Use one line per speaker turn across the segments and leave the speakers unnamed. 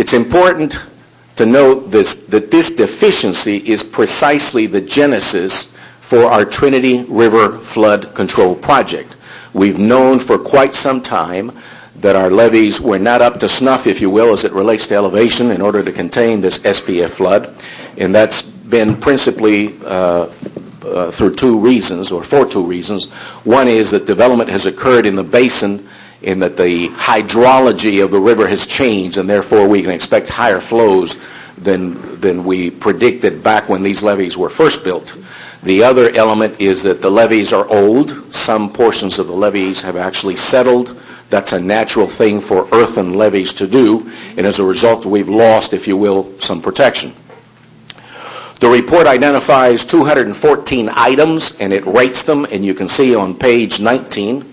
It's important to note that this deficiency is precisely the genesis for our Trinity River Flood Control Project. We've known for quite some time that our levees were not up to snuff, if you will, as it relates to elevation in order to contain this SPF flood, and that's been principally for two reasons. One is that development has occurred in the basin in that the hydrology of the river has changed, and therefore we can expect higher flows than we predicted back when these levees were first built. The other element is that the levees are old. Some portions of the levees have actually settled. That's a natural thing for earthen levees to do, and as a result we've lost, if you will, some protection. The report identifies 214 items and it rates them, and you can see on page 19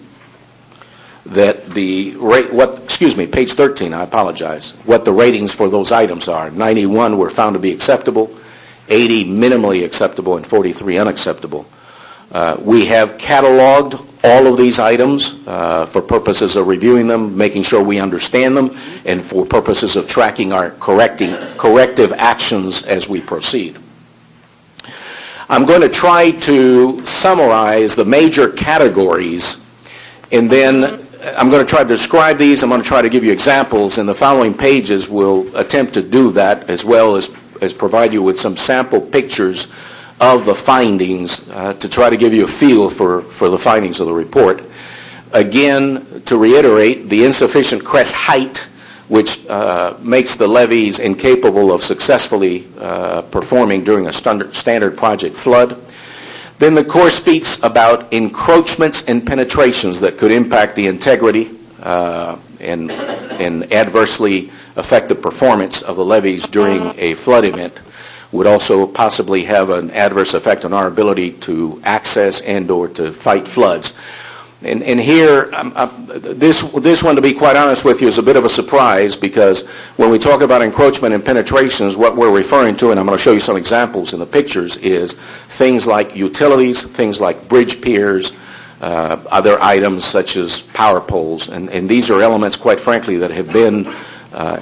that page 13, I apologize, what the ratings for those items are. 91 were found to be acceptable, 80 minimally acceptable, and 43 unacceptable. We have cataloged all of these items for purposes of reviewing them, making sure we understand them, and for purposes of tracking our corrective actions as we proceed. I'm going to try to summarize the major categories, and then I'm going to try to describe these. I'm going to try to give you examples. In the following pages, we'll attempt to do that, as well as provide you with some sample pictures of the findings to try to give you a feel for the findings of the report. Again, to reiterate, the insufficient crest height, which makes the levees incapable of successfully performing during a standard project flood. Then the Corps speaks about encroachments and penetrations that could impact the integrity and adversely affect the performance of the levees during a flood event. Would also possibly have an adverse effect on our ability to access and or to fight floods. And here, this one, to be quite honest with you, is a bit of a surprise, because when we talk about encroachment and penetrations, what we're referring to, and I'm going to show you some examples in the pictures, is things like utilities, things like bridge piers, other items such as power poles. And these are elements, quite frankly, that have been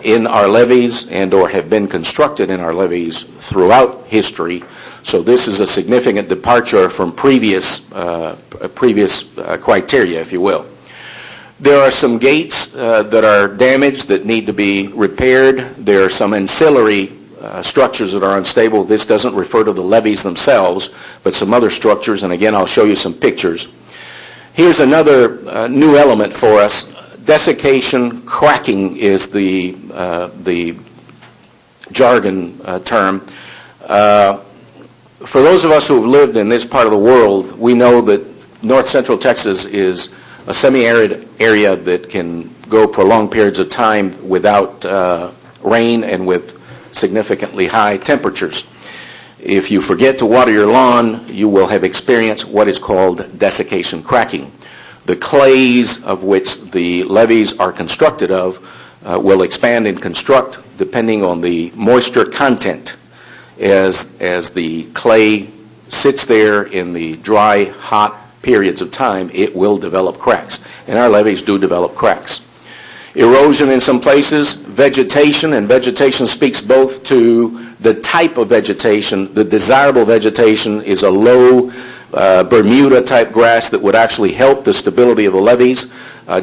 in our levees and or have been constructed in our levees throughout history. So this is a significant departure from previous criteria, if you will. There are some gates that are damaged that need to be repaired. There are some ancillary structures that are unstable. This doesn't refer to the levees themselves, but some other structures, and again, I'll show you some pictures. Here's another new element for us. Desiccation cracking is the jargon term. For those of us who have lived in this part of the world, we know that north central Texas is a semi-arid area that can go prolonged periods of time without rain and with significantly high temperatures. If you forget to water your lawn, you will have experienced what is called desiccation cracking. The clays of which the levees are constructed of will expand and construct depending on the moisture content. As the clay sits there in the dry, hot periods of time, it will develop cracks. And our levees do develop cracks. Erosion in some places, vegetation, and vegetation speaks both to the type of vegetation. The desirable vegetation is a low Bermuda-type grass that would actually help the stability of the levees.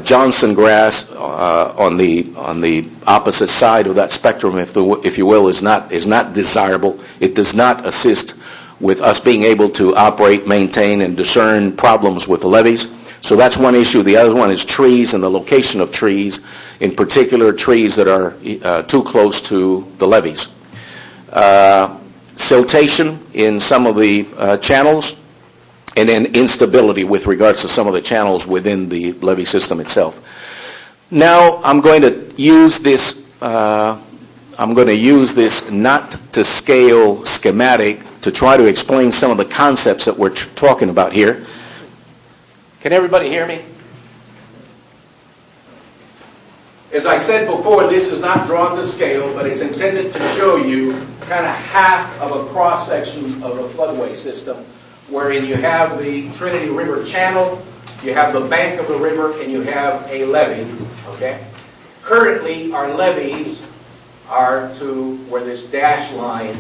Johnson grass on the opposite side of that spectrum, if you will, is not desirable. It does not assist with us being able to operate, maintain, and discern problems with the levees. So that's one issue. The other one is trees and the location of trees, in particular trees that are too close to the levees. Siltation in some of the channels, and then instability with regards to some of the channels within the levee system itself. Now I'm going to use this not to scale schematic to try to explain some of the concepts that we're talking about here. Can everybody hear me? As I said before, this is not drawn to scale, but it's intended to show you kind of half of a cross-section of a floodway system, wherein you have the Trinity River channel, you have the bank of the river, and you have a levee. Okay? Currently, our levees are to where this dash line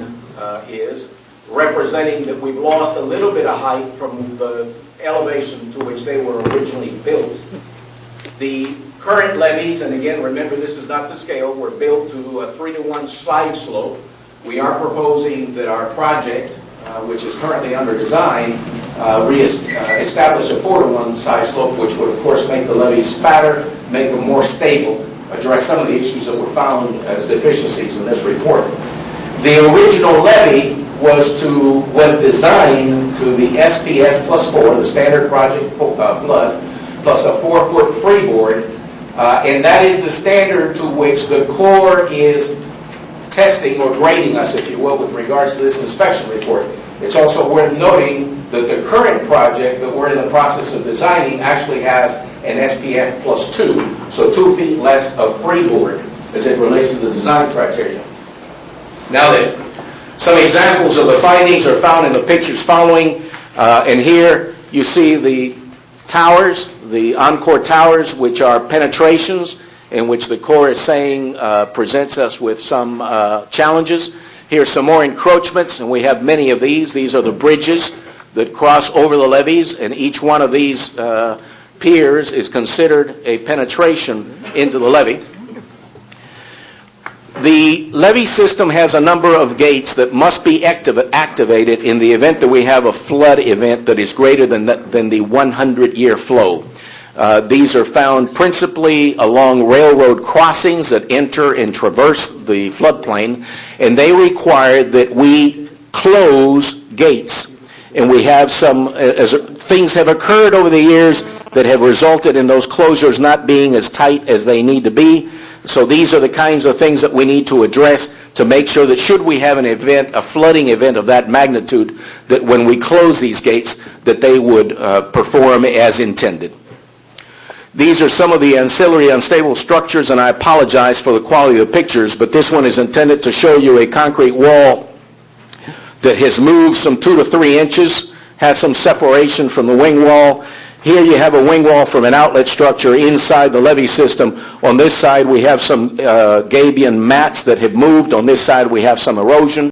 is, representing that we've lost a little bit of height from the elevation to which they were originally built. The current levees, and again, remember this is not to scale, were built to a 3-to-1 slide slope. We are proposing that our project, which is currently under design, establish a 4-to-1 side slope, which would, of course, make the levees fatter, make them more stable, address some of the issues that were found as deficiencies in this report. The original levee was designed to the SPF +4, the standard project flood, plus a 4-foot freeboard, and that is the standard to which the Corps is testing or grading us, if you will, with regards to this inspection report. It's also worth noting that the current project that we're in the process of designing actually has an SPF +2, so 2 feet less of freeboard as it relates to the design criteria. Now then, some examples of the findings are found in the pictures following, and here you see the towers, the Encore towers, which are penetrations in which the Corps is saying presents us with some challenges. Here's some more encroachments, and we have many of these. These are the bridges that cross over the levees, and each one of these piers is considered a penetration into the levee. The levee system has a number of gates that must be activated in the event that we have a flood event that is greater than the 100-year flow. These are found principally along railroad crossings that enter and traverse the floodplain, and they require that we close gates. And we have some, as things have occurred over the years that have resulted in those closures not being as tight as they need to be. So these are the kinds of things that we need to address to make sure that should we have an event, a flooding event of that magnitude, that when we close these gates, that they would perform as intended. These are some of the ancillary unstable structures, and I apologize for the quality of the pictures, but this one is intended to show you a concrete wall that has moved some 2 to 3 inches, has some separation from the wing wall. Here you have a wing wall from an outlet structure inside the levee system. On this side we have some gabion mats that have moved. On this side we have some erosion.